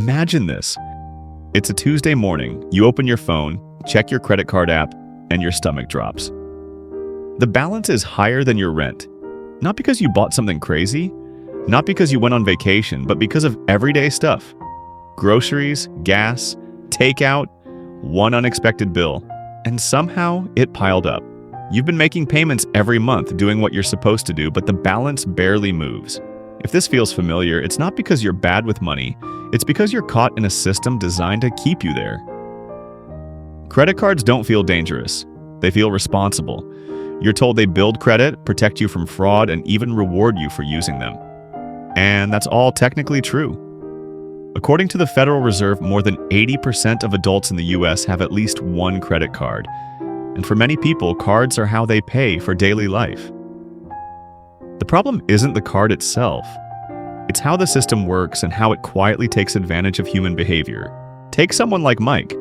Imagine this. It's a Tuesday morning, you open your phone, check your credit card app, and your stomach drops. The balance is higher than your rent. Not because you bought something crazy, not because you went on vacation, but because of everyday stuff. Groceries, gas, takeout, one unexpected bill, and somehow it piled up. You've been making payments every month, doing what you're supposed to do, but the balance barely moves. If this feels familiar, it's not because you're bad with money, it's because you're caught in a system designed to keep you there. Credit cards don't feel dangerous. They feel responsible. You're told they build credit, protect you from fraud, and even reward you for using them. And that's all technically true. According to the Federal Reserve, more than 80% of adults in the US have at least one credit card. And for many people, cards are how they pay for daily life. The problem isn't the card itself. It's how the system works and how it quietly takes advantage of human behavior. Take someone like Mike.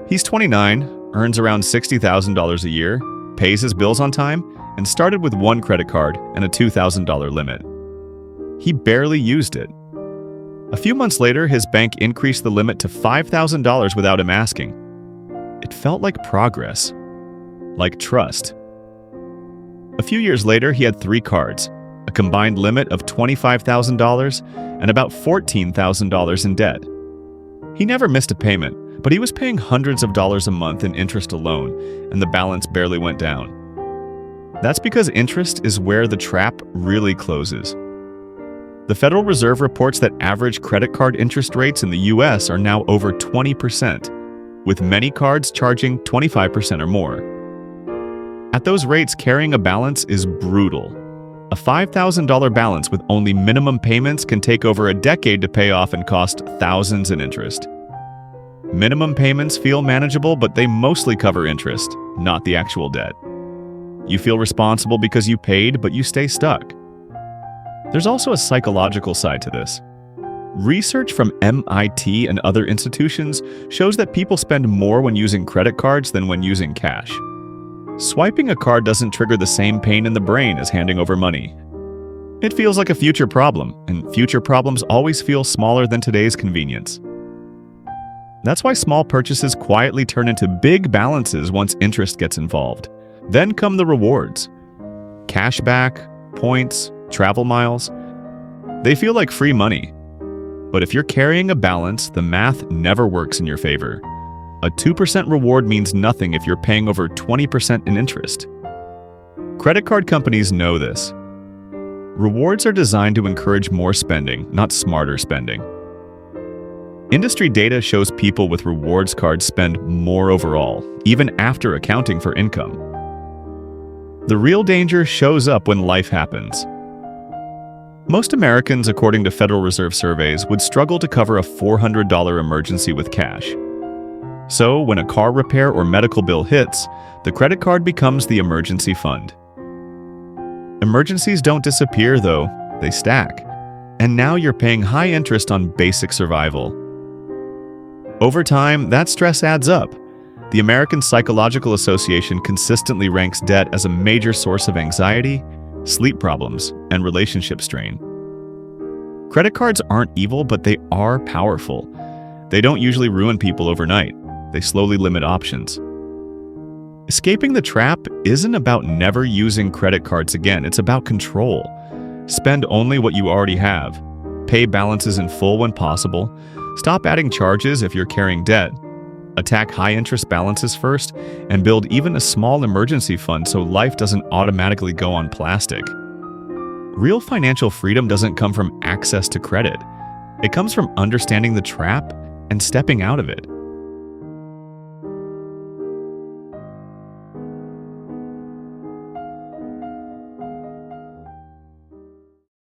He's 29, earns around $60,000 a year, pays his bills on time, and started with one credit card and a $2,000 limit. He barely used it. A few months later, his bank increased the limit to $5,000 without him asking. It felt like progress, like trust. A few years later, he had 3 cards, a combined limit of $25,000 and about $14,000 in debt. He never missed a payment, but he was paying hundreds of dollars a month in interest alone, and the balance barely went down. That's because interest is where the trap really closes. The Federal Reserve reports that average credit card interest rates in the US are now over 20%, with many cards charging 25% or more. At those rates, carrying a balance is brutal. A $5,000 balance with only minimum payments can take over a decade to pay off and cost thousands in interest. Minimum payments feel manageable, but they mostly cover interest, not the actual debt. You feel responsible because you paid, but you stay stuck. There's also a psychological side to this. Research from MIT and other institutions shows that people spend more when using credit cards than when using cash. Swiping a card doesn't trigger the same pain in the brain as handing over money. It feels like a future problem, and future problems always feel smaller than today's convenience. That's why small purchases quietly turn into big balances once interest gets involved. Then come the rewards. Cashback, points, travel miles. They feel like free money. But if you're carrying a balance, the math never works in your favor. A 2% reward means nothing if you're paying over 20% in interest. Credit card companies know this. Rewards are designed to encourage more spending, not smarter spending. Industry data shows people with rewards cards spend more overall, even after accounting for income. The real danger shows up when life happens. Most Americans, according to Federal Reserve surveys, would struggle to cover a $400 emergency with cash. So, when a car repair or medical bill hits, the credit card becomes the emergency fund. Emergencies don't disappear, though. They stack. And now you're paying high interest on basic survival. Over time, that stress adds up. The American Psychological Association consistently ranks debt as a major source of anxiety, sleep problems, and relationship strain. Credit cards aren't evil, but they are powerful. They don't usually ruin people overnight. They slowly limit options. Escaping the trap isn't about never using credit cards again. It's about control. Spend only what you already have. Pay balances in full when possible. Stop adding charges if you're carrying debt. Attack high-interest balances first, and build even a small emergency fund so life doesn't automatically go on plastic. Real financial freedom doesn't come from access to credit. It comes from understanding the trap and stepping out of it.